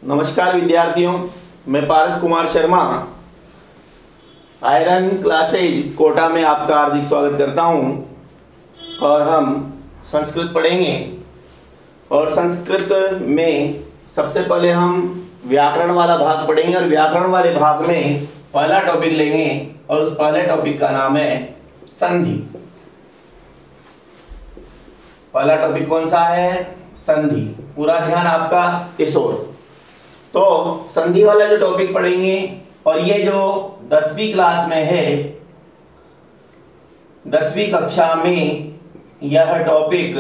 नमस्कार विद्यार्थियों, मैं पारस कुमार शर्मा आयरन क्लासेज कोटा में आपका हार्दिक स्वागत करता हूं। और हम संस्कृत पढ़ेंगे। और संस्कृत में सबसे पहले हम व्याकरण वाला भाग पढ़ेंगे और व्याकरण वाले भाग में पहला टॉपिक लेंगे और उस पहले टॉपिक का नाम है संधि। पहला टॉपिक कौन सा है? संधि। पूरा ध्यान आपका इस ओर। तो संधि वाला जो टॉपिक पढ़ेंगे और ये जो 10वीं क्लास में है, 10वीं कक्षा में यह टॉपिक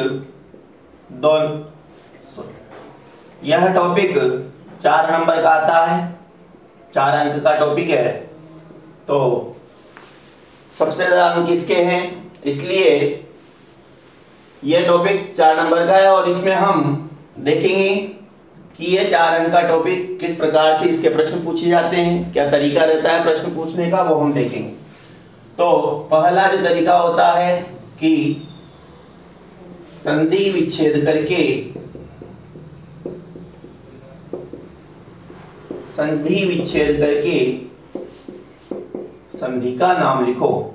4 नंबर का आता है, 4 अंक का टॉपिक है। तो सबसे ज्यादा अंक किसके हैं, इसलिए यह टॉपिक 4 नंबर का है। और इसमें हम देखेंगे कि ये 4 अंक का टॉपिक किस प्रकार से इसके प्रश्न पूछे जाते हैं, क्या तरीका रहता है प्रश्न पूछने का, वो हम देखेंगे। तो पहला जो तरीका होता है कि संधि विच्छेद करके संधि का नाम लिखो।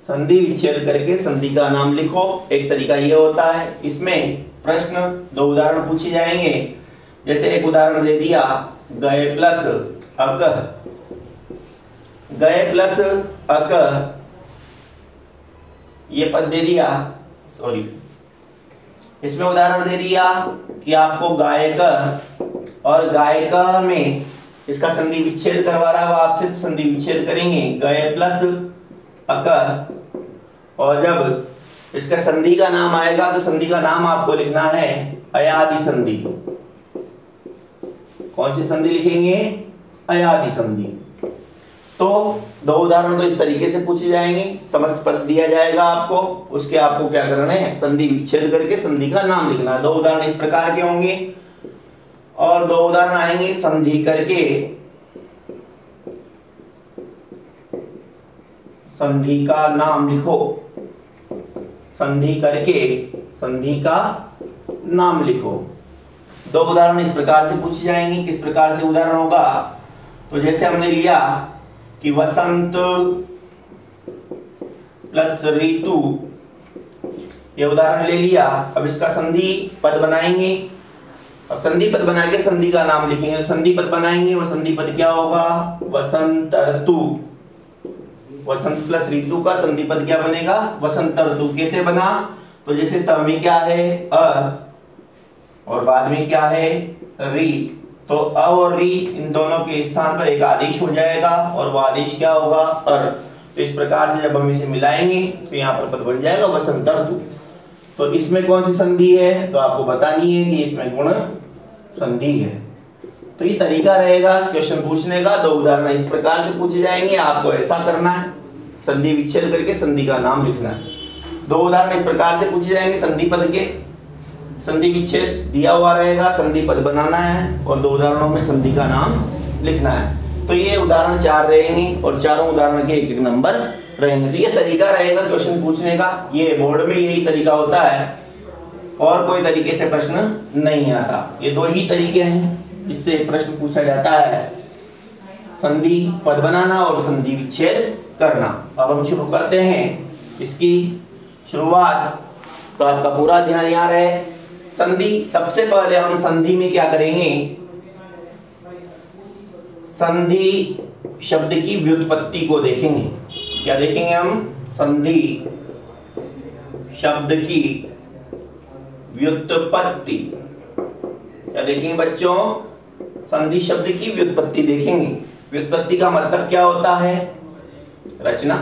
संधि विच्छेद करके संधि का नाम लिखो, एक तरीका ये होता है। इसमें प्रश्न 2 उदाहरण पूछे जाएंगे। जैसे एक उदाहरण दे दिया, गए प्लस अक, ये पद दे दिया, इसमें उदाहरण दे दिया कि आपको गायक और गायक में इसका संधि विच्छेद करवा रहा है, वो आपसे तो संधि विच्छेद करेंगे, गए प्लस अक। और जब इसका संधि का नाम आएगा तो संधि का नाम आपको लिखना है अयादि संधि। कौन सी संधि लिखेंगे? अयादि संधि। तो 2 उदाहरण तो इस तरीके से पूछे जाएंगे, समस्त पद दिया जाएगा आपको, उसके आपको क्या करना है, संधि विच्छेद करके संधि का नाम लिखना है। 2 उदाहरण इस प्रकार के होंगे। और 2 उदाहरण आएंगे संधि करके संधि का नाम लिखो, संधि करके संधि का नाम लिखो। 2 उदाहरण इस प्रकार से पूछे जाएंगे। किस प्रकार से उदाहरण होगा? तो जैसे हमने लिया कि वसंत प्लस ऋतु, ये उदाहरण ले लिया। अब इसका संधि पद बनाएंगे। अब संधि पद बना के संधि का नाम लिखेंगे। संधि पद बनाएंगे और संधि पद क्या होगा? वसंत ऋतु। वसंत प्लस ऋतु का संधि पद क्या बनेगा? वसंत ऋतु। कैसे बना? तो जैसे त में क्या है? अ, और बाद में क्या है? री। तो अ और री, इन दोनों के स्थान पर एक आदेश हो जाएगा और वो आदेश क्या होगा? अर। तो इस प्रकार से जब हम इसे मिलाएंगे तो यहाँ पर पद बन जाएगा वसंत ऋतु। तो इसमें कौन सी संधि है? तो आपको बतानी है कि इसमें गुण संधि है। तो ये तरीका रहेगा क्वेश्चन पूछने का। 2 उदाहरण इस प्रकार से पूछे जाएंगे, आपको ऐसा करना है, संधि विच्छेद करके संधि का नाम लिखना है। 2 उदाहरण इस प्रकार से पूछे जाएंगे, संधि पद के संधि विच्छेद दिया हुआ रहेगा, संधि पद बनाना है और 2 उदाहरणों में संधि का नाम लिखना है। तो ये उदाहरण 4 रहेंगे और चारों उदाहरण के 1-1 नंबर रहेंगे। तो ये तरीका रहेगा क्वेश्चन पूछने का। ये बोर्ड में यही तरीका होता है और कोई तरीके से प्रश्न नहीं आता। ये 2 ही तरीके हैं इससे प्रश्न पूछा जाता है, संधि पद बनाना और संधि विच्छेद करना। अब हम शुरू करते हैं इसकी शुरुआत। तो आपका पूरा ध्यान यहाँ रहे। संधि, सबसे पहले हम संधि में क्या करेंगे? संधि शब्द की व्युत्पत्ति को देखेंगे। क्या देखेंगे हम? संधि शब्द की व्युत्पत्ति। क्या देखेंगे बच्चों? संधि शब्द की व्युत्पत्ति देखेंगे। व्युत्पत्ति का मतलब क्या होता है? रचना।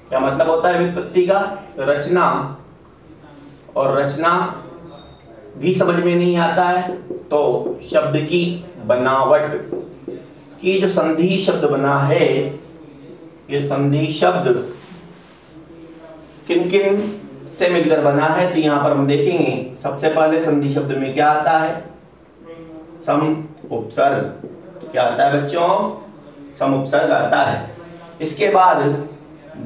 क्या मतलब होता है व्युत्पत्ति का? रचना। और रचना भी समझ में नहीं आता है तो शब्द की बनावट की, जो संधि शब्द बना है, ये संधि शब्द किन किन से मिलकर बना है, तो यहां पर हम देखेंगे। सबसे पहले संधि शब्द में क्या आता है? सम उपसर्ग। क्या आता है बच्चों? सम उपसर्ग आता है। इसके बाद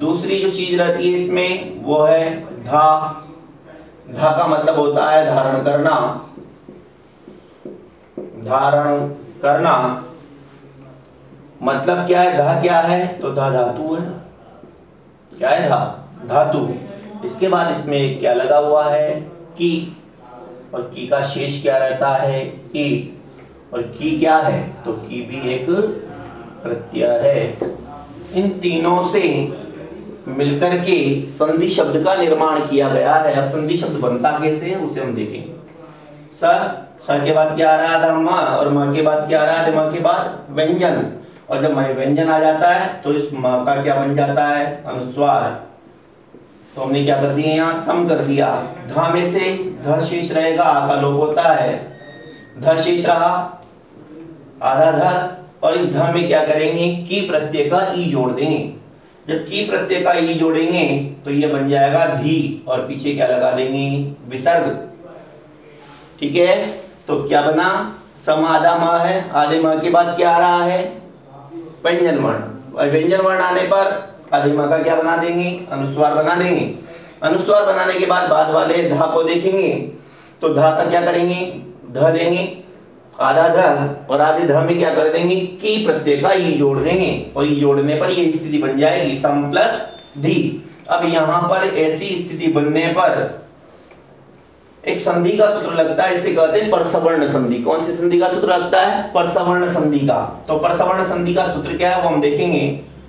दूसरी जो चीज रहती है इसमें वो है धा, धा का मतलब होता है धारण करना, धारण करना। मतलब क्या है, धा क्या है, तो धा धातु है। क्या है, धा धातु। इसके बाद इसमें एक क्या लगा हुआ है, की, और की का शेष क्या रहता है, ई, और की क्या है, तो की भी एक प्रत्यय है। इन तीनों से मिलकर के संधि शब्द का निर्माण किया गया है। अब संधि शब्द बनता कैसे है उसे हम देखेंगे। स के बाद क्या आ रहा है, म, और म के बाद क्या आ रहा है, म के बाद व्यंजन। और जब व्यंजन आ जाता है तो इस म का क्या बन जाता है, अनुस्वार। तो हमने क्या कर दिया, यहाँ सम कर दिया। धा में से ध शेष रहेगा, आ का लोप होता है, ध शेष रहा, आधा ध, और इस ध में क्या करेंगे, की प्रत्यय का ई जोड़ देंगे। जब की प्रत्यय का ई जोड़ेंगे तो ये बन जाएगा धी, और पीछे क्या लगा देंगे, विसर्ग। ठीक है, तो क्या बना, सम आधा म है, आधे म के बाद क्या आ रहा है, व्यंजन वर्ण। और व्यंजन वर्ण आने पर आधे म का क्या बना देंगे, अनुस्वार बना देंगे। अनुस्वार बनाने के बाद वाले धा को देखेंगे, तो धा का क्या करेंगे, ध लेंगे, आधा ध, और आधे ध में क्या कर देंगे, की प्रत्यय का ई जोड़ देंगे, और ई जोड़ने पर ये स्थिति बन जाएगी सम प्लस धी। अब यहाँ पर ऐसी स्थिति बनने पर एक संधि का सूत्र लगता है, इसे कहते हैं परसवर्ण संधि। कौन सी संधि का सूत्र लगता है, परसवर्ण संधि का। तो परसवर्ण संधि का सूत्र क्या है वो हम देखेंगे।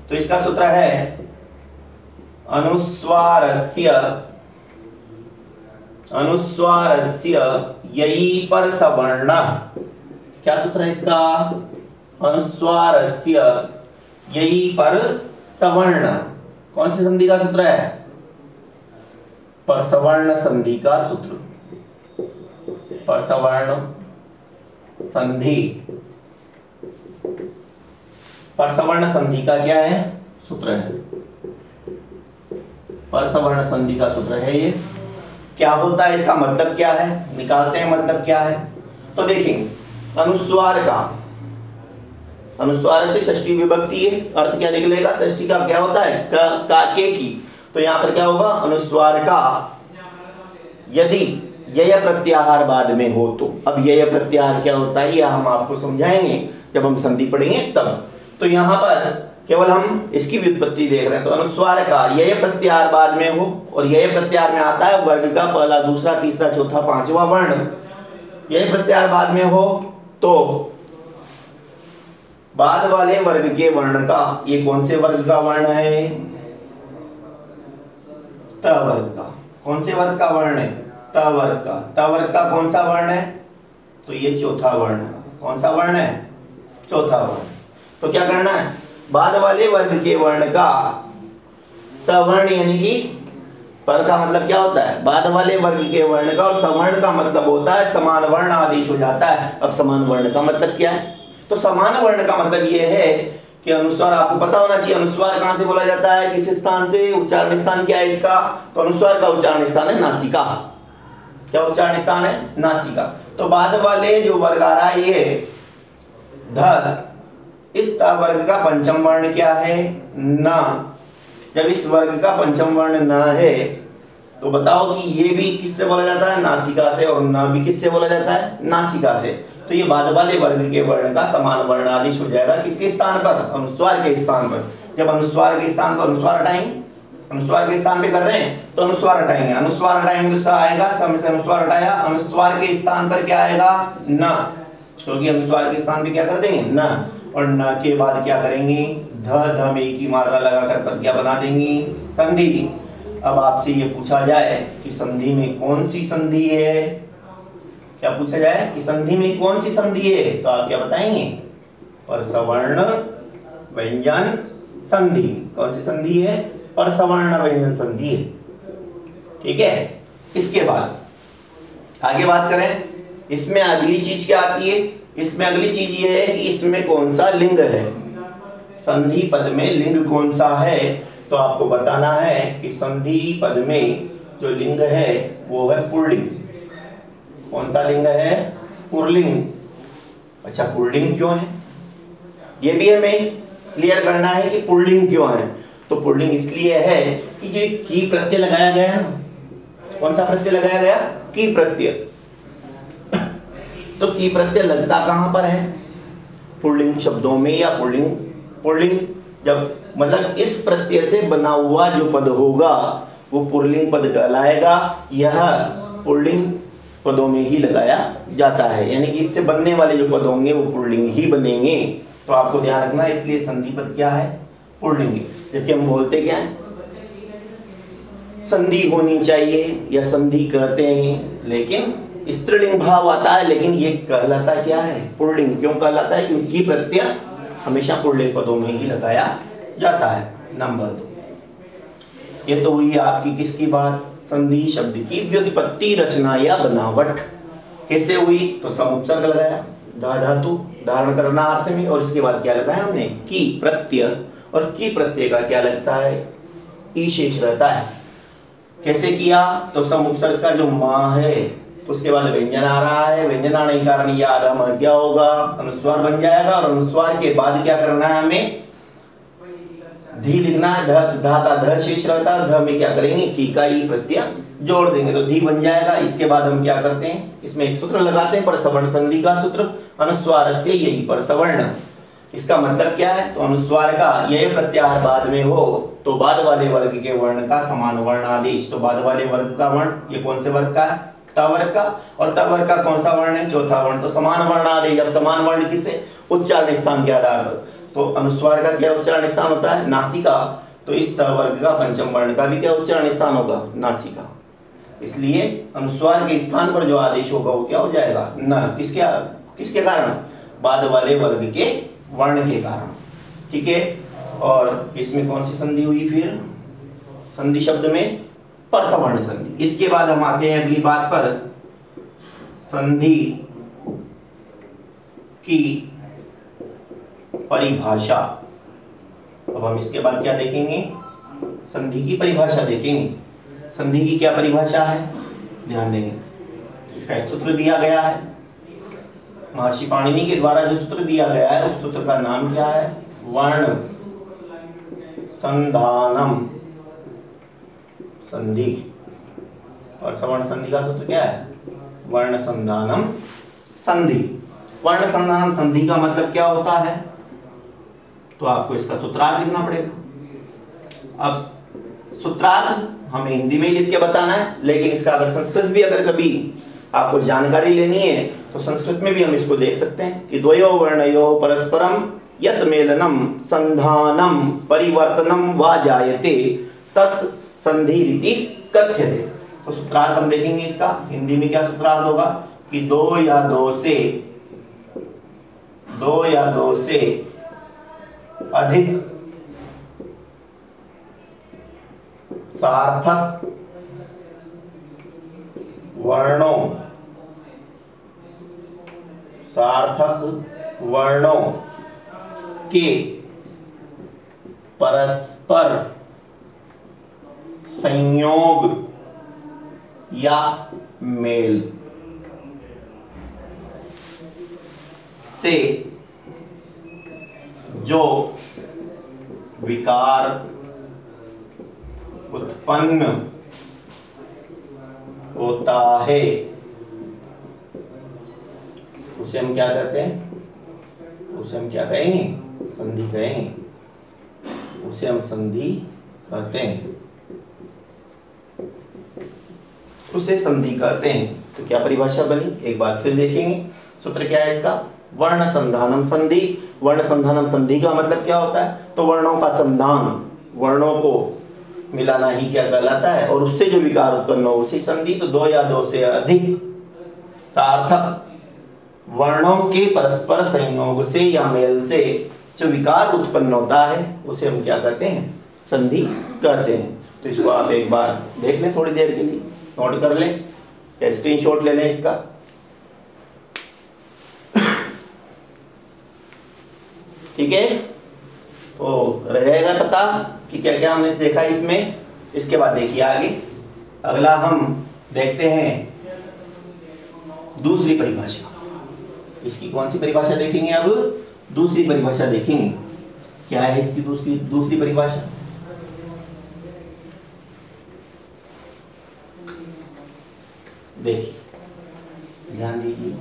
तो इसका सूत्र है अनुस्वारस्य ययि परसवर्ण। क्या सूत्र है इसका, अनुस्वारस्य ययि परसवर्ण। कौन सी संधि का सूत्र है, परसवर्ण संधि का सूत्र। परसवर्ण संधि, परसवर्ण संधि का क्या है, सूत्र है। परसवर्ण संधि का सूत्र है ये। क्या होता है, इसका मतलब क्या है, निकालते हैं मतलब क्या है। तो देखेंगे, अनुस्वार का, अनुस्वार से षष्ठी विभक्ति है, अर्थ क्या निकलेगा, षष्ठी का क्या होता है, का के की। तो यहाँ पर क्या होगा, अनुस्वार का यदि यय प्रत्याहार बाद में हो तो। अब यय प्रत्याहार क्या होता है, यह हम आपको समझाएंगे जब हम संधि पढ़ेंगे तब। तो यहाँ पर केवल हम इसकी व्युत्पत्ति देख रहे हैं। तो अनुस्वार का यय प्रत्याहार बाद में हो, और यय प्रत्याहार में आता है वर्ग का पहला, दूसरा, तीसरा, चौथा, पांचवा वर्ण। यय प्रत्याहार बाद में हो तो बाद वाले वर्ग के वर्ण का, ये कौन से वर्ग का वर्ण है, त वर्ग का। कौन से वर्ग का वर्ण है, त वर्ग का। त वर्ग का कौन सा वर्ण है, तो ये चौथा वर्ण है। कौन सा वर्ण है, चौथा वर्ण। तो क्या करना है, बाद वाले वर्ग के वर्ण का सवर्ण, यानी कि पर का मतलब क्या होता है, बाद वाले वर्ग के वर्ण का, और सवर्ण का मतलब होता है समान वर्ण आदेश हो जाता है। अब समान वर्ण का मतलब क्या है, तो समान वर्ण का मतलब ये है कि अनुस्वार, आपको पता होना चाहिए अनुस्वार कहां से बोला जाता है, किस स्थान से, उच्चारण स्थान क्या है इसका, तो अनुस्वार का उच्चारण स्थान है नासिका। क्या उच्चारण स्थान है, नासिका। तो बाद वाले जो वर्ग आ रहा है ये ध, इस त वर्ग का पंचम वर्ण क्या है, न। जब इस वर्ग का पंचम वर्ण न है तो बताओ कि ये भी किससे बोला जाता है, नासिका से, और न भी किससे बोला जाता है, नासिका से। तो ये बाद वाले वर्ग के वर्ण का समान वर्ण आदेश हो जाएगा किसके स्थान पर, अनुस्वार के स्थान पर। जब अनुस्वार के स्थान, तो अनुस्वार हटाएंगे, अनुस्वार के स्थान पे कर रहे हैं तो अनुस्वार हटाएंगे, अनुस्वार हटाएंगे तो सा आएगा, सम से अनुस्वार हटाया, अनुस्वार के स्थान पर क्या आएगा, न। क्योंकि अनुस्वार के स्थान पे क्या कर देंगे, न, और न के बाद क्या करेंगे, ध में की मात्रा लगाकर पद क्या बना देंगे, संधि। अब आपसे ये पूछा जाए कि संधि में कौन सी संधि है, क्या पूछा जाए कि संधि में कौन सी संधि है, तो आप क्या बताएंगे, परसवर्ण व्यंजन संधि। कौन सी संधि है, परसवर्ण व्यंजन संधि है। ठीक है, इसके बाद आगे बात करें, इसमें अगली चीज क्या आती है, इसमें अगली चीज ये है कि इसमें कौन सा लिंग है, संधि पद में लिंग कौन सा है। तो आपको बताना है कि संधि पद में जो लिंग है वो है पुल्लिंग। कौन सा लिंग है, पुल्लिंग। अच्छा, पुल्लिंग क्यों है, ये भी हमें क्लियर करना है कि पुल्लिंग क्यों है। तो पुल्लिंग इसलिए है कि जो की प्रत्यय लगाया गया है, कौन सा प्रत्यय लगाया गया? की प्रत्यय। तो की प्रत्यय लगता कहां पर है? पुल्लिंग शब्दों में या पुल्लिंग जब मतलब इस प्रत्यय से बना हुआ जो पद होगा वो पुल्लिंग पद कहलाएगा। यह पुल्लिंग पदों में ही लगाया जाता है, यानी कि इससे बनने वाले जो पद होंगे वो पुल्लिंग ही बनेंगे। तो आपको ध्यान रखना, इसलिए संधि पद क्या है? पुल्लिंग। जबकि हम बोलते क्या है? संधि होनी चाहिए या संधि कहते हैं, लेकिन स्त्रीलिंग भाव आता है, लेकिन ये कहलाता क्या है? पुल्लिंग। क्यों कहलाता है? क्योंकि प्रत्यय हमेशा पुल्लिंग पदों में ही लगाया जाता है। नंबर 2, ये तो हुई आपकी किसकी बात? संधि शब्द की व्युत्पत्ति, रचना या बनावट। कैसे हुई? तो समुपसर्ग लगाया, धा धातु धारण करना अर्थ में, और इसके बाद क्या लगाया हमने? की प्रत्यय। और की प्रत्यय का क्या लगता है? ई शेष रहता है। कैसे किया? तो समुपसर्ग का जो मां है उसके बाद व्यंजन आ रहा है, व्यंजन आने के कारण यह आगम क्या होगा? अनुस्वार बन जाएगा, और अनुस्वार के बाद क्या करना है हमें? धी लिखना है, धाता ध शेष रहता है, ध में क्या करेंगे? की का ई प्रत्यय जोड़ देंगे तो धी बन जाएगा। इसके बाद हम क्या करते हैं? इसमें एक सूत्र लगाते हैं, परसवर्ण संधि का सूत्र, अनुस्वारस्य यही परसवर्ण। इसका मतलब क्या है? तो अनुस्वार का यह प्रत्याहार बाद में हो तो बाद वाले वर्ग के वर्ण का समान वर्ण आदेश। तो बाद वाले वर्ग का वर्ण ये कौन से वर्ग का है? ता वर्ग का। और ता वर्ग का कौन सा वर्ण है? चौथा वर्ण। तो समान वर्ण आदेश। अब समान वर्ण किससे? उच्चारण स्थान के आधार पर। तो अनुस्वार का क्या उच्चारण स्थान होता है? नासिका। तो इस त वर्ग का पंचम वर्ण का भी क्या उच्चारण स्थान होगा? नासिका। इसलिए अनुस्वार के स्थान पर जो आदेश होगा वो क्या हो जाएगा? न। किसके कारण? बाद वाले वर्ग के वर्ण के कारण। ठीक है। और इसमें कौन सी संधि हुई फिर? संधि शब्द में परसवर्ण संधि। इसके बाद हम आते हैं अगली बात पर, संधि की परिभाषा। अब हम इसके बाद क्या देखेंगे? संधि की परिभाषा देखेंगे। संधि की क्या परिभाषा है? ध्यान देंगे। इसका एक सूत्र दिया गया है, महर्षि पाणिनि के द्वारा जो सूत्र दिया गया है उस सूत्र का नाम क्या है? वर्ण संधानम संधि। और सवर्ण संधि का सूत्र क्या है? वर्ण संधानम संधि। वर्ण संधानम संधि का मतलब क्या होता है? तो आपको इसका सूत्रार्थ लिखना पड़ेगा। अब सूत्रार्थ हमें हिंदी में ही लिख के बताना है, लेकिन इसका अगर संस्कृत भी अगर कभी आपको जानकारी लेनी है तो संस्कृत में भी हम इसको देख सकते हैं कि द्वयो वर्णयो परस्परम यत् मेलनम संधानम परिवर्तनम वा जायते तत् संधि रीति कथ्यते। तो सूत्रार्थ हम देखेंगे इसका हिंदी में क्या सूत्रार्थ होगा कि दो या दो से अधिक सार्थक वर्णों के परस्पर संयोग या मेल से जो विकार उत्पन्न होता है उसे हम क्या कहते हैं? उसे हम क्या कहेंगे? संधि कहेंगे। उसे हम संधि कहते हैं, उसे संधि कहते हैं। तो क्या परिभाषा बनी? एक बार फिर देखेंगे। सूत्र क्या है इसका? वर्ण संधानम संधि। वर्ण संधानम संधि का मतलब क्या होता है? तो वर्णों का संधान, वर्णों को मिलाना ही क्या कहलाता है, और उससे जो विकार उत्पन्न हो उसी संधि। तो दो या दो से अधिक सार्थक वर्णों के परस्पर संयोग से या मेल से जो विकार उत्पन्न होता है उसे हम क्या कहते हैं? संधि कहते हैं। तो इसको आप एक बार देख लें, थोड़ी देर के लिए नोट कर लें या स्क्रीनशॉट ले लें इसका। ठीक है, तो रह जाएगा पता कि क्या क्या हमने देखा इसमें। इसके बाद देखिए आगे अगला हम देखते हैं दूसरी परिभाषा। इसकी कौन सी परिभाषा देखेंगे? अब दूसरी परिभाषा देखेंगे। क्या है इसकी दूसरी परिभाषा? देखिए ध्यान दीजिए,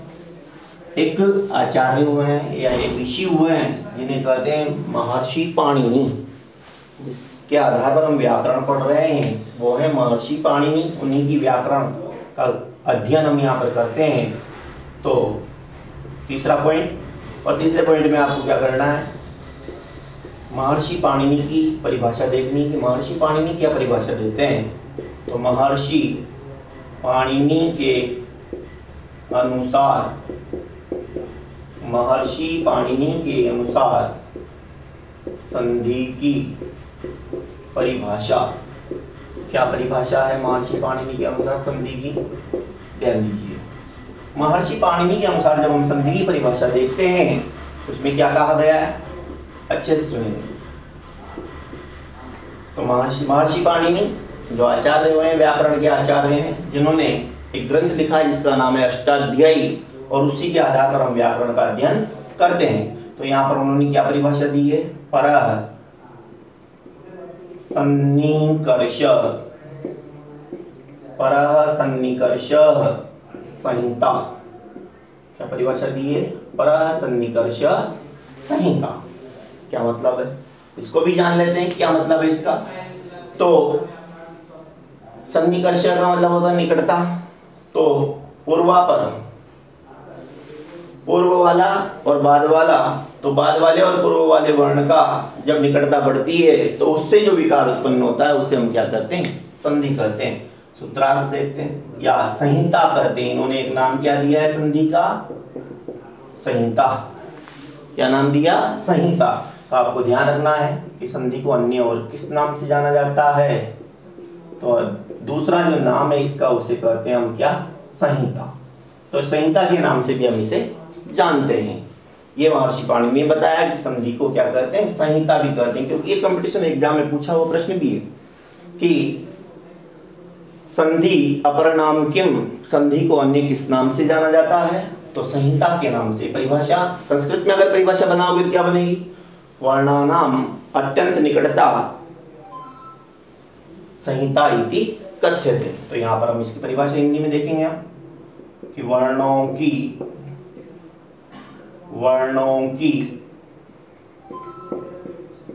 एक आचार्य हुए हैं या एक ऋषि हुए हैं जिन्हें कहते हैं महर्षि पाणिनि, जिसके आधार पर हम व्याकरण पढ़ रहे हैं वो है महर्षि पाणिनि। उन्हीं की व्याकरण का अध्ययन हम यहाँ पर करते हैं। तो तीसरा पॉइंट, और तीसरे पॉइंट में आपको क्या करना है, महर्षि पाणिनि की परिभाषा देखनी कि महर्षि पाणिनि क्या परिभाषा देते हैं। तो महर्षि पाणिनि के अनुसार, महर्षि पाणिनि के अनुसार संधि की परिभाषा, क्या परिभाषा है महर्षि पाणिनि के अनुसार संधि की, ध्यान दीजिए। महर्षि पाणिनि के अनुसार जब हम संधि की परिभाषा देखते हैं उसमें क्या कहा गया है, अच्छे से सुनेंगे। तो महर्षि पाणिनि जो आचार्य हुए हैं, व्याकरण के आचार्य हैं, जिन्होंने एक ग्रंथ लिखा है जिसका नाम है अष्टाध्यायी, और उसी के आधार पर हम व्याकरण का अध्ययन करते हैं। तो यहाँ पर उन्होंने क्या परिभाषा दी है, परः सन्निकर्ष, परः सन्निकर्ष संहिता, क्या परिभाषा दी है, परः सन्निकर्ष संहिता। क्या मतलब है, इसको भी जान लेते हैं क्या मतलब है इसका। तो सन्निकर्ष का मतलब होता है निकटता। तो पूर्वापर, पूर्व वाला और बाद वाला, तो बाद वाले और पूर्व वाले वर्ण का जब निकटता बढ़ती है तो उससे जो विकार उत्पन्न होता है उसे हम क्या करते हैं, संधि करते हैं। सूत्रार्थ देखते हैं या संहिता करते हैं। इन्होंने एक नाम क्या दिया है संधि का, संहिता। क्या नाम दिया, संहिता। तो आपको ध्यान रखना है कि संधि को अन्य और किस नाम से जाना जाता है। तो दूसरा जो नाम है इसका उसे कहते हैं हम क्या, संहिता। तो संहिता के नाम से भी हम इसे जानते हैं। ये महर्षि पाणिनि ने बताया कि संधि को क्या कहते हैं, संहिता भी कहते हैं। क्योंकि ये कंपटीशन एग्जाम में पूछा हुआ प्रश्न भी है कि संधि अपर नाम किम, संधि को अन्य किस नाम से जाना जाता है। तो संहिता के नाम से परिभाषा, संस्कृत में अगर परिभाषा बनाओगे तो क्या बनेगी, वर्णानाम अत्यंत निकटता संहिता इति कथ्यते। तो यहाँ पर हम इसकी परिभाषा हिंदी में देखेंगे हम कि वर्णों की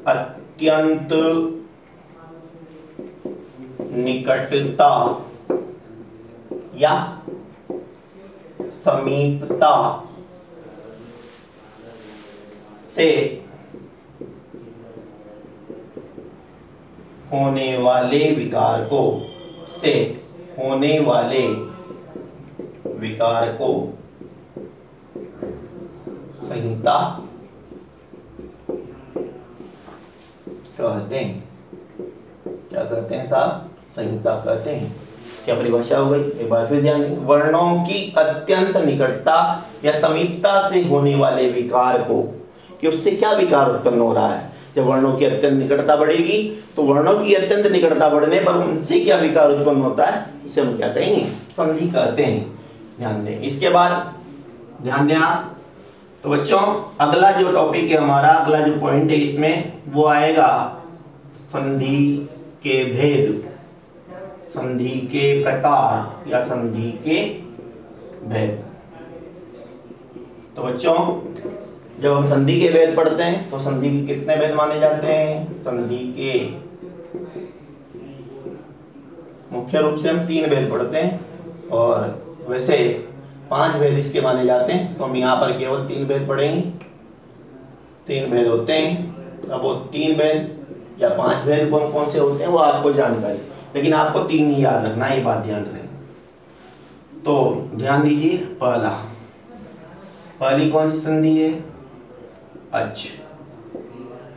अत्यंत निकटता या समीपता से होने वाले विकार को संहिता कहते हैं। क्या कहते हैं साहब, संहिता कहते हैं। क्या परिभाषा हो गई, एक बार फिर ध्यान दें। वर्णों की अत्यंत निकटता या समीपता से होने वाले विकार को, कि उससे क्या विकार उत्पन्न हो रहा है। जब वर्णों की अत्यंत निकटता बढ़ेगी तो वर्णों की अत्यंत निकटता बढ़ने पर उनसे क्या विकार उत्पन्न होता है, इसे हम क्या कहेंगे, संधि कहते हैं। ध्यान दें। इसके बाद ध्यान दें आप। तो बच्चों अगला जो टॉपिक है हमारा, अगला जो पॉइंट है इसमें वो आएगा संधि के भेद, संधि के प्रकार या संधि के भेद। तो बच्चों जब हम संधि के भेद पढ़ते हैं तो संधि के कितने भेद माने जाते हैं, संधि के मुख्य रूप से हम 3 भेद पढ़ते हैं और वैसे 5 भेद इसके माने जाते हैं। तो हम यहाँ पर केवल 3 भेद पढ़ेंगे। 3 भेद होते हैं। अब वो 3 भेद या 5 भेद कौन कौन से होते हैं वो आपको जानकारी, लेकिन आपको 3 ही याद रखना है, ये बात ध्यान रहे। तो ध्यान दीजिए, पहली कौन सी संधि है, अच।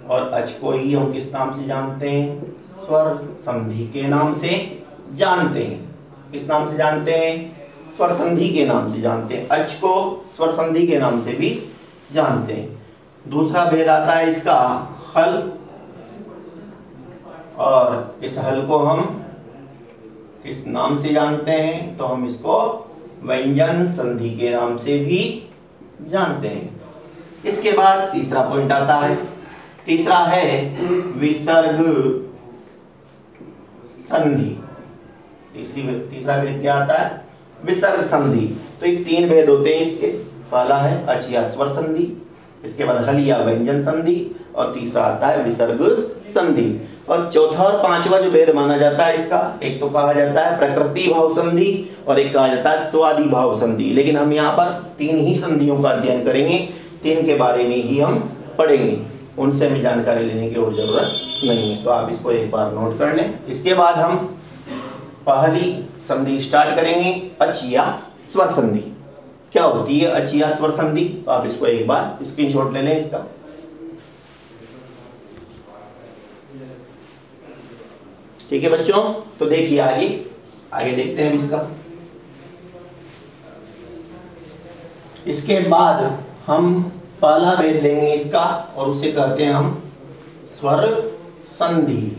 और अच को ही हम किस नाम से जानते हैं, स्वर संधि के नाम से जानते हैं। किस नाम से जानते हैं, स्वर संधि के नाम से जानते हैं। अच को स्वर संधि के नाम से भी जानते हैं। दूसरा भेद आता है इसका हल, और इस हल को हम किस नाम से जानते हैं, तो हम इसको व्यंजन संधि के नाम से भी जानते हैं। इसके बाद तीसरा पॉइंट आता है, तीसरा है विसर्ग संधि। तीसरा भेद क्या आता है, विसर्ग संधि। तो ये 3 भेद होते हैं इसके। पहला है अच या स्वर संधि, इसके बाद हल या व्यंजन संधि, और तीसरा आता है विसर्ग संधि। और चौथा और पांचवा जो भेद माना जाता है इसका, एक तो कहा जाता है प्रकृति भाव संधि और एक कहा जाता है स्वादि भाव संधि। लेकिन हम यहाँ पर 3 ही संधियों का अध्ययन करेंगे, 3 के बारे में ही हम पढ़ेंगे, उनसे हमें जानकारी लेने की और जरूरत नहीं है। तो आप इसको एक बार नोट कर लें। इसके बाद हम पहली संधि स्टार्ट करेंगे, अच या स्वर संधि। क्या होती है अच या स्वर संधि? तो आप इसको एक बार स्क्रीनशॉट ले लें इसका। ठीक है बच्चों, तो देखिए आगे देखते हैं इसका। इसके बाद हम पहला भेद लेंगे इसका और उसे कहते हैं हम स्वर संधि।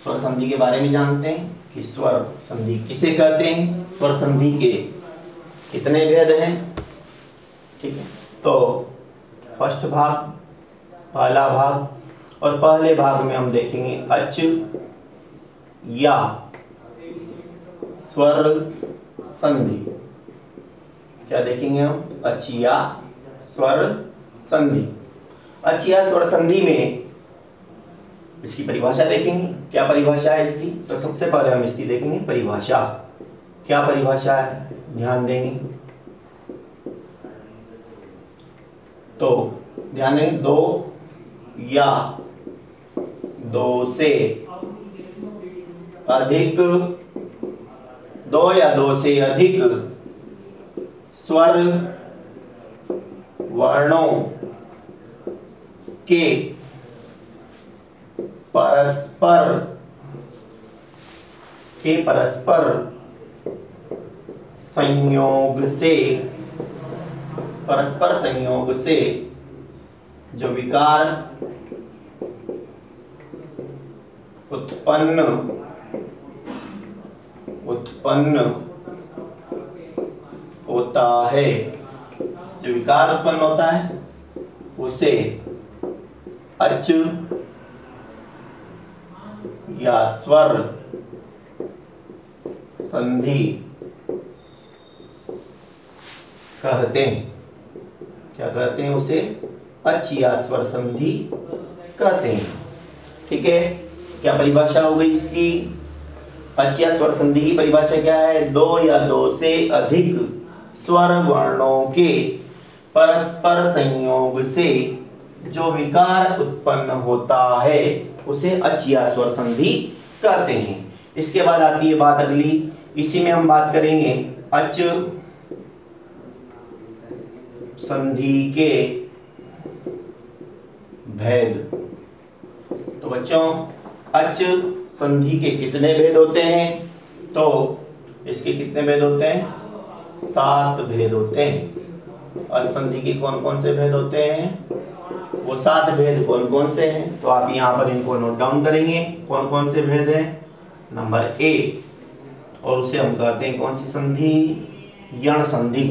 स्वर संधि के बारे में जानते हैं कि स्वर संधि किसे कहते हैं, स्वर संधि के कितने भेद हैं। ठीक है, तो फर्स्ट भाग, पहला भाग, और पहले भाग में हम देखेंगे अच या स्वर संधि। क्या देखेंगे हम? अच या स्वर संधि। अच या स्वर संधि में इसकी परिभाषा देखेंगे। क्या परिभाषा है इसकी? तो सबसे पहले हम इसकी देखेंगे परिभाषा। क्या परिभाषा है, ध्यान देंगे। तो ध्यान देंगे, दो या दो से अधिक, दो या दो से अधिक स्वर वर्णों के परस्पर संयोग से जो विकार उत्पन्न होता है, जो विकार उत्पन्न होता है उसे अच या स्वर संधि कहते हैं। क्या कहते हैं? उसे अच या स्वर संधि कहते हैं। ठीक है, क्या परिभाषा हो गई इसकी? अच या स्वर संधि की परिभाषा क्या है? दो या दो से अधिक स्वर वर्णों के परस्पर संयोग से जो विकार उत्पन्न होता है उसे अच या स्वर संधि कहते हैं। इसके बाद आती है बात अगली, इसी में हम बात करेंगे अच संधि के भेद। तो बच्चों, अच संधि के कितने भेद होते हैं? तो इसके कितने भेद होते हैं? 7 भेद होते हैं। अच संधि के कौन कौन से भेद होते हैं? वो 7 भेद कौन कौन से हैं? तो आप यहाँ पर इनको नोट डाउन करेंगे। कौन कौन से भेद हैं? नंबर ए, और उसे हम कहते हैं कौन सी संधि? यण संधि।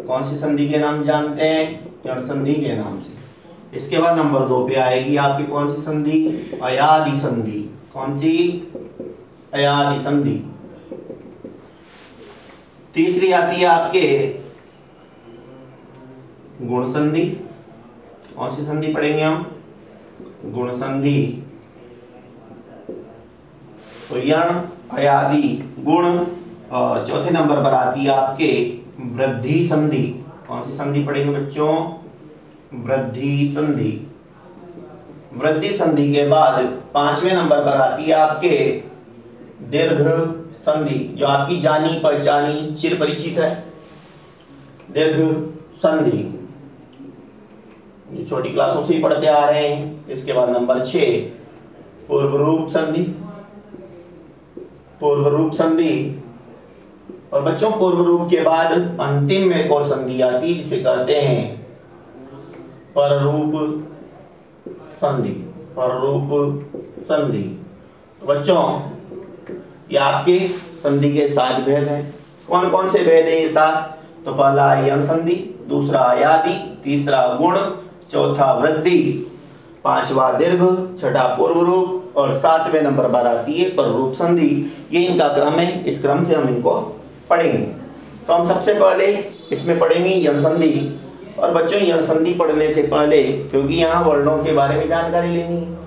कौन सी संधि के नाम जानते हैं? यण संधि के नाम से। इसके बाद नंबर 2 पे आएगी आपकी कौन सी संधि? अयादि संधि। कौन सी? अयादि संधि। तीसरी आती है आपके गुण संधि। कौन सी संधि पढ़ेंगे हम? गुण संधि। तो यण, अयादि, गुण। और चौथे नंबर पर आती है आपके वृद्धि संधि। कौन सी संधि पढ़ेंगे बच्चों? वृद्धि संधि। वृद्धि संधि के बाद 5वें नंबर पर आती है आपके दीर्घ संधि, जो आपकी जानी पहचानी चिर परिचित है, दीर्घ संधि, जो छोटी क्लासों से ही पढ़ते आ रहे हैं। इसके बाद नंबर 6 पूर्व रूप संधि। पूर्व रूप संधि। और बच्चों, पूर्व रूप के बाद अंतिम में एक और संधि आती है जिसे कहते हैं पररूप संधि। पररूप संधि। तो बच्चों, ये आपके संधि के 7 भेद हैं। कौन कौन से भेद हैं ये 7? तो पहला यण संधि, दूसरा अयादि, तीसरा गुण, चौथा वृद्धि, 5वां दीर्घ, छठा पूर्व रूप, और 7वें नंबर पर आती है पररूप संधि। ये इनका क्रम है, इस क्रम से हम इनको पढ़ेंगे। तो हम सबसे पहले इसमें पढ़ेंगे यण संधि। और बच्चों यण संधि पढ़ने से पहले, क्योंकि यहाँ वर्णों के बारे में जानकारी लेनी है,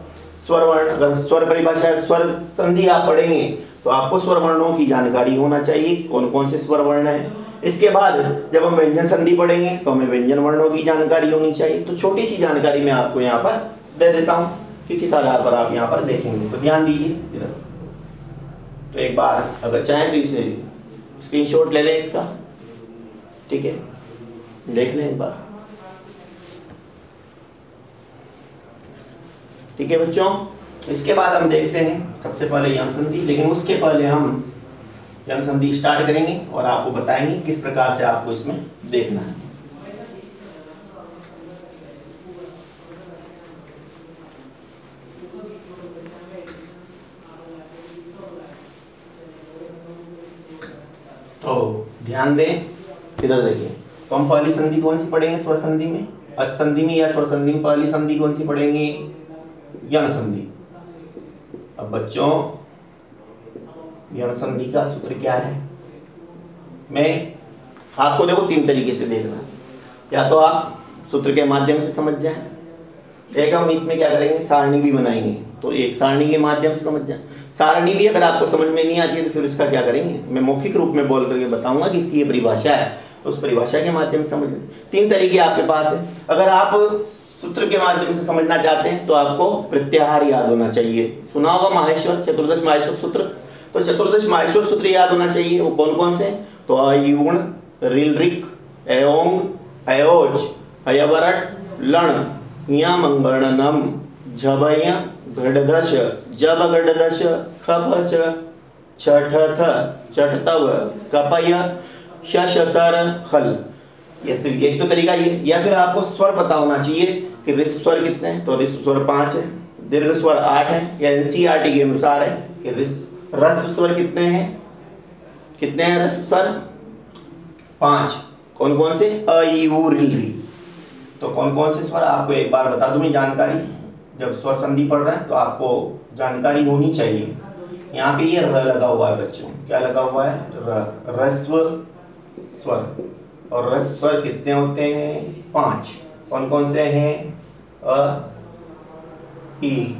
स्वर वर्ण, अगर स्वर परिभाषा स्वर संधि आप पढ़ेंगे तो आपको स्वर वर्णों की जानकारी होना चाहिए, कौन कौन से स्वर वर्ण हैं। इसके बाद जब हम व्यंजन संधि पढ़ेंगे तो हमें व्यंजन वर्णों की जानकारी होनी चाहिए। तो छोटी सी जानकारी मैं आपको यहाँ पर दे देता हूँ कि किस आधार पर आप यहाँ पर देखेंगे, तो ध्यान दीजिए इधर। तो एक बार अगर चाहें तो इसे स्क्रीनशॉट ले लें इसका, ठीक है, देख लें एक बार, ठीक है बच्चों। इसके बाद हम देखते हैं सबसे पहले यण संधि, लेकिन उसके पहले हम यण संधि स्टार्ट करेंगे और आपको बताएंगे किस प्रकार से आपको इसमें देखना है। तो ध्यान दें, इधर देखिए। तो हम पहली संधि कौन सी पढ़ेंगे स्वर संधि में, अच संधि में या स्वर संधि में पहली संधि कौन सी पढ़ेंगे, यण संधि। अब बच्चों यण संधि का सूत्र क्या है, मैं आपको देखो 3 तरीके से देखना, या तो आप सूत्र के माध्यम से समझ जाएं, एक हम इसमें क्या करेंगे सारणी भी बनाएंगे, तो एक सारणी के माध्यम से समझ जाएं। सारणी भी अगर आपको समझ में नहीं आती है तो फिर इसका क्या करेंगे, मैं मौखिक रूप में बोल करके बताऊंगा कि इसकी ये परिभाषा है, तो उस परिभाषा के माध्यम से समझ लें। 3 तरीके आपके पास है। अगर आप सूत्र के माध्यम से समझना चाहते हैं तो आपको प्रत्याहार याद होना चाहिए, सुना होगा माहेश्वर, चतुर्दश माहेश्वर सूत्र। तो चतुर्दश माहेश्वर सूत्र याद होना चाहिए। वो कौन कौन से, तो अयुण, ऋलृक, अयोंग, अयोज, अयवरट, लण, यमंगणनम, झबय, घड़दश, जबगड़दश, खपच, छठथ, चटतव, कपय, शशसर, हल। एक तो तरीका ये। या फिर आपको स्वर पता होना चाहिए कि ऋस्व स्वर कितने हैं, तो ऋस्व स्वर 5 है, दीर्घ स्वर 8 है, या एनसीईआरटी के अनुसार है कि ह्रस्व स्वर कितने हैं, कितने हैं ह्रस्व स्वर 5। कौन कौन से, अ ई उ ऋ ऋ। तो कौन कौन से स्वर आपको एक बार बता दूं मैं जानकारी, जब स्वर संधि पढ़ रहे हैं तो आपको जानकारी होनी चाहिए। यहाँ पे ये र लगा हुआ है बच्चों, क्या लगा हुआ है, ह्रस्व स्वर। और ह्रस्व स्वर कितने होते हैं, 5। कौन कौन से हैं, अ, ई,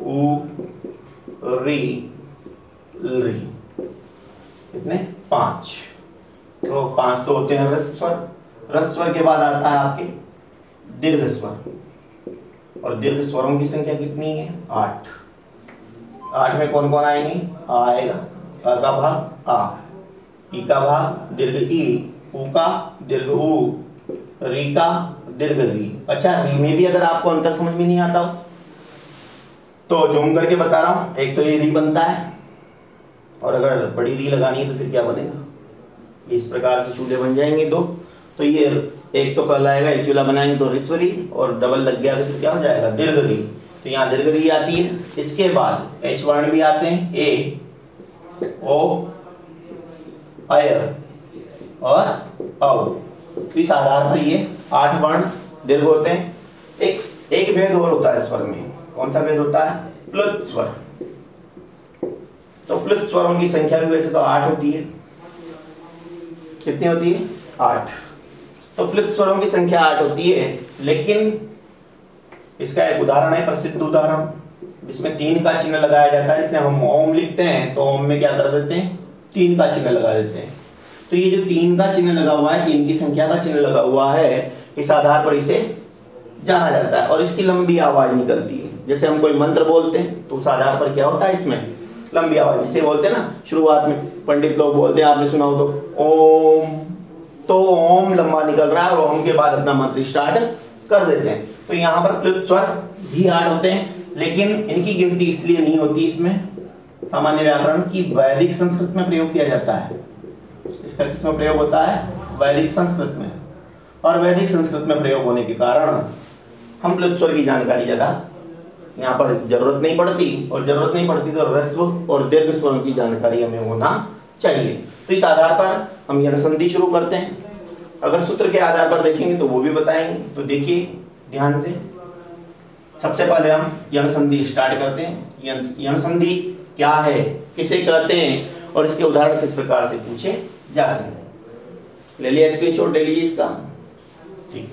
उ, ऋ, ऋ। कितने, 5। तो 5 तो होते हैं ह्रस्व स्वर। ह्रस्व स्वर के बाद आता है आपके दीर्घ स्वर, और दीर्घ स्वरों की संख्या कितनी है, 8। 8 में कौन कौन आएंगे, आ आएगा, अ का भाग आ, ई का भाग दीर्घ ई, उ का दीर्घ उ, री का दीर्घ री। अच्छा, री में भी अगर आपको अंतर समझ में नहीं आता हो तो जूम करके बता रहा हूं, एक तो ये री बनता है, और अगर बड़ी री लगानी है तो फिर क्या बनेगा, इस प्रकार से चूल्हे बन जाएंगे 2। तो ये एक तो कहलाएगा, एक चूल्हा बनाएंगे तो ऋस्व री, और डबल लग गया तो फिर क्या हो जाएगा, दीर्घ री। तो यहाँ दीर्घ री आती है। इसके बाद एच वर्ण भी आते हैं, ए, ओ, अय और औ। तो इस आधार पर ये 8 वर्ण दीर्घ होते हैं। एक भेद और होता है स्वर में, कौन सा भेद होता है, प्लुत स्वर। तो प्लुत स्वरों की संख्या भी वैसे तो 8 होती है, कितनी होती है, 8। तो प्लुत स्वरों की संख्या 8 होती है, लेकिन इसका एक उदाहरण है, प्रसिद्ध उदाहरण, जिसमें 3 का चिन्ह लगाया जाता है। जैसे हम ओम लिखते हैं तो ओम में क्या कर देते हैं, 3 का चिन्ह लगा देते हैं। तो ये जो 3 का चिन्ह लगा हुआ है, 3 की संख्या का चिन्ह लगा हुआ है, इस आधार पर इसे जाना जाता है। और इसकी लंबी आवाज निकलती है। जैसे हम कोई मंत्र बोलते हैं तो उस आधार पर क्या होता है, इसमें लंबी आवाज, जिसे बोलते हैं ना, शुरुआत में पंडित लोग बोलते हैं, आपने सुना हो तो ओम, तो ओम लंबा निकल रहा है और ओम के बाद अपना मंत्र स्टार्ट कर देते हैं। तो यहाँ पर प्लुत स्वर भी 8 होते हैं, लेकिन इनकी गिनती इसलिए नहीं होती इसमें, सामान्य व्याकरण की वैदिक संस्कृत में प्रयोग किया जाता है। इसका किसमें प्रयोग होता है, वैदिक संस्कृत में। और वैदिक संस्कृत में प्रयोग होने के कारण हम प्लुत स्वर की जानकारी ज़्यादा यहाँ पर जरूरत नहीं पड़ती, और जरूरत नहीं पड़ती तो ह्रस्व और दीर्घ स्वरों की जानकारी हमें होना चाहिए। तो इस आधार पर हम यण संधि शुरू करते हैं। अगर सूत्र के आधार पर देखेंगे तो वो भी बताएंगे। तो देखिए ध्यान से, सबसे पहले हम यण संधि स्टार्ट करते हैं। यण संधि क्या है, किसे कहते हैं और इसके उदाहरण किस प्रकार से पूछे जाते हैं। ले लिया स्क्रीनशॉट, ले लीजिए इसका। ठीक,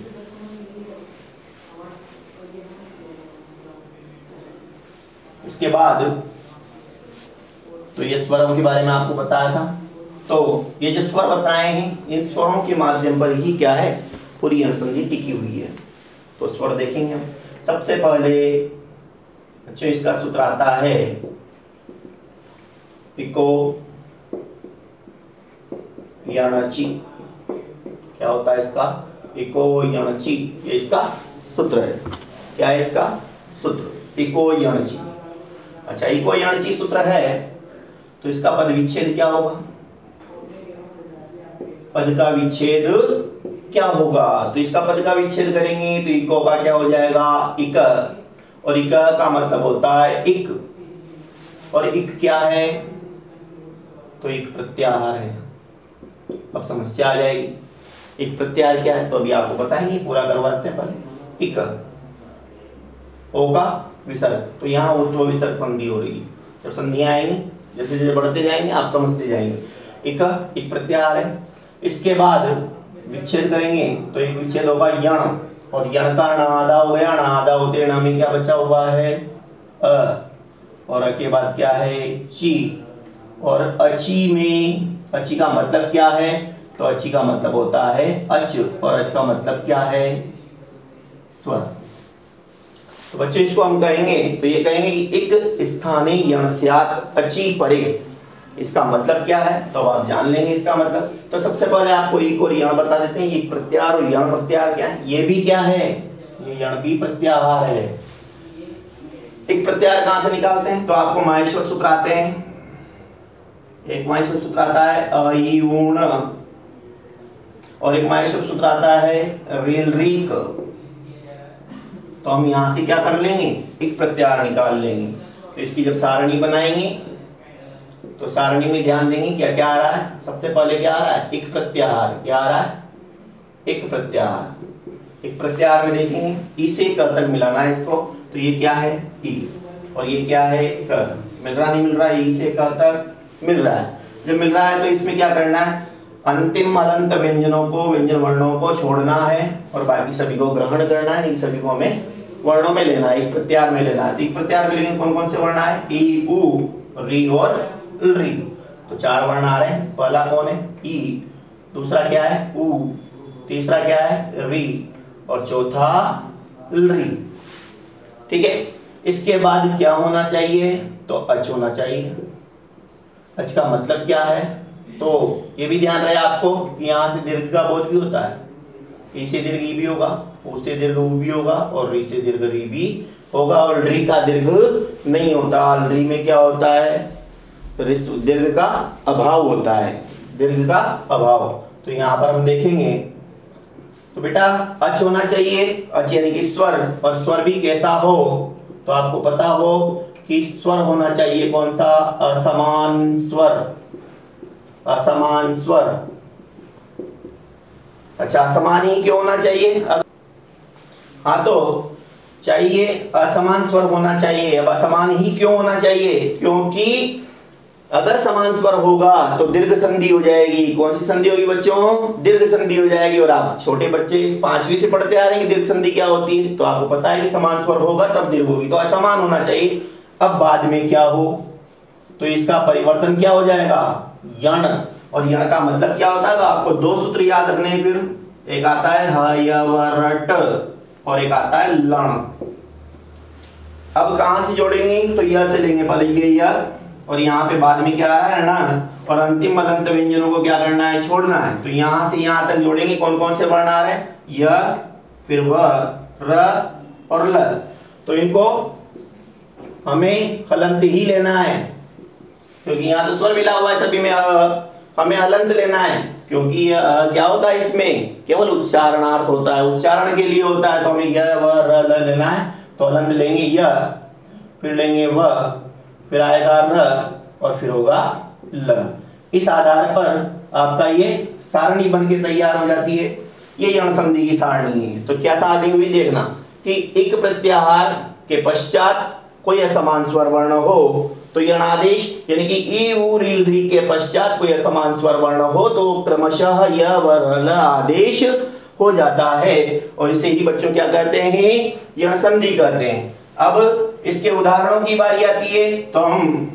इसके बाद तो ये स्वरों के बारे में आपको बताया था। तो ये जो स्वर बताए हैं, इन स्वरों के माध्यम पर ही क्या है, पूरी यण संधि टिकी हुई है। तो स्वर देखेंगे हम। सबसे पहले बच्चों इसका सूत्र आता है इको यणचि। क्या होता है इसका, इको यणचि, ये इसका सूत्र है। क्या है इसका सूत्र, इको यणचि। अच्छा, इको यणचि सूत्र है तो इसका पद विच्छेद क्या होगा, पद का विच्छेद क्या होगा। तो इसका पद का विच्छेद करेंगे तो इको का क्या हो जाएगा, इक, और इक का मतलब होता है इक, और इक क्या है, तो इक प्रत्याहार है। अब समस्या आ जाएगी, इक प्रत्याहार क्या है, तो अभी आपको बताएंगे, पूरा करवाते हैं पहले। इक, ओ का विसर्ग, तो यहाँ उत्व विसर्ग संधि हो रही है। जब संधियां आएंगी, जैसे जैसे बढ़ते जाएंगे आप समझते जाएंगे। इक प्रत्याहार है। इसके बाद विच्छेद करेंगे तो एक विच्छेद होगा यण, और यण का ण आधा हो गया, ण आधा होते ण में क्या बचा हुआ है, अ, और अ के बाद क्या है, ची, और अची में, अची का मतलब क्या है, तो अची का मतलब होता है अच, और अच का मतलब क्या है, स्वर। तो बच्चों इसको हम कहेंगे, तो ये कहेंगे कि एक स्थाने यण स्यात् अचि परे। इसका मतलब क्या है, तो आप जान लेंगे इसका मतलब। तो सबसे पहले आपको इक और यण बता देते हैं। ये प्रत्याहार और यण प्रत्याहार क्या है, ये भी क्या है, ये यण भी प्रत्याहार है। एक प्रत्याहार कहां से निकालते हैं, तो आपको माहेश्वर सूत्र आते हैं। एक माहेश्वर सूत्र आता है अ ऊण, और एक माहेश्वर सूत्र आता है रील रीक। तो हम यहां से क्या कर लेंगे, एक प्रत्याहार निकाल लेंगे। तो इसकी जब सारणी बनाएंगे तो सारणी में ध्यान देंगे क्या क्या आ रहा है। सबसे पहले क्या आ रहा है, एक प्रत्याहार। क्या आ रहा है, एक प्रत्याहार। एक प्रत्याहार में देखेंगे ई से क तक मिलाना है इसको, तो ये क्या है, ई, और ये क्या है, क। मिल रहा नहीं मिल रहा, ई से क तक मिल रहा है। जब मिल रहा है तो इसमें क्या करना है, अंतिम अलंत व्यंजनों को, व्यंजन वर्णों को छोड़ना है और बाकी सभी को ग्रहण करना है। इन सभी को हमें वर्णों में लेना है, एक प्रत्याहार में लेना है। तो एक प्रत्याहार में लेकिन कौन कौन से वर्ण आए, ई, उ, री और री। तो चार वर्ण आ रहे हैं। पहला कौन है, ई, दूसरा क्या है, उ, तीसरा क्या है, री, और चौथा री। ठीक है। इसके बाद क्या होना चाहिए, तो अच होना चाहिए। अच का मतलब क्या है, तो ये भी ध्यान रहे आपको कि यहाँ से दीर्घ का बोध भी होता है। ई से दीर्घ ई भी होगा, उ से दीर्घ उ भी होगा, और री से दीर्घ री भी होगा, और री का दीर्घ नहीं होता। री में क्या होता है, दीर्घ का अभाव होता है, दीर्घ का अभाव। तो यहाँ पर हम देखेंगे तो बेटा अच होना चाहिए, अच यानी कि स्वर, और स्वर भी कैसा हो, तो आपको पता हो कि स्वर होना चाहिए कौन सा, असमान स्वर, असमान स्वर। अच्छा, असमान ही क्यों होना चाहिए, हाँ तो चाहिए असमान स्वर होना चाहिए। अब असमान ही क्यों होना चाहिए, क्योंकि अगर समान स्वर होगा तो दीर्घ संधि हो जाएगी। कौन सी संधि होगी बच्चों, दीर्घ संधि हो जाएगी। और आप छोटे बच्चे 5वीं से पढ़ते आ रहे हैं कि दीर्घ संधि क्या होती है, तो आपको पता है कि समान स्वर होगा तब दीर्घ होगी, तो असमान होना चाहिए। अब बाद में क्या हो, तो इसका परिवर्तन क्या हो जाएगा, यण, और यण का मतलब क्या होता है, तो आपको दो सूत्र याद रखने हैं। फिर एक आता है हयवरट और एक आता है लण। अब कहां से जोड़ेंगे, तो यह से लेंगे पहले ये यह, और यहाँ पे बाद में क्या आ रहा है ण, और अंतिम अलंत व्यंजनों को क्या करना है, छोड़ना है। तो यहाँ से यहाँ तक जोड़ेंगे, कौन कौन से वर्ण आ रहे हैं, य, फिर व, र और ल। तो इनको हमें हलंत ही लेना है, क्योंकि यहाँ तो स्वर मिला हुआ है सभी में, हमें हलंत लेना है, क्योंकि क्या होता है इसमें, केवल उच्चारणार्थ होता है, उच्चारण के लिए होता है। तो हमें य, व, र, ल लेना है। तो हलंत लेंगे य, फिर लेंगे व, फिर आएगा र, और फिर होगा ल। इस आधार पर आपका ये सारणी बन के तैयार हो जाती है। ये यण संधि की सारणी है। तो क्या सारणी हुई देखना कि एक प्रत्याहार के पश्चात कोई असमान स्वर वर्ण हो तो यणादेश यानी कि ई उ रील री के पश्चात कोई असमान स्वर वर्ण हो तो क्रमशः य व ल आदेश हो जाता है और इसे ही बच्चों क्या कहते हैं, यण संधि कहते हैं। अब इसके उदाहरणों की बारी आती है तो हम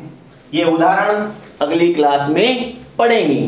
ये उदाहरण अगली क्लास में पढ़ेंगे।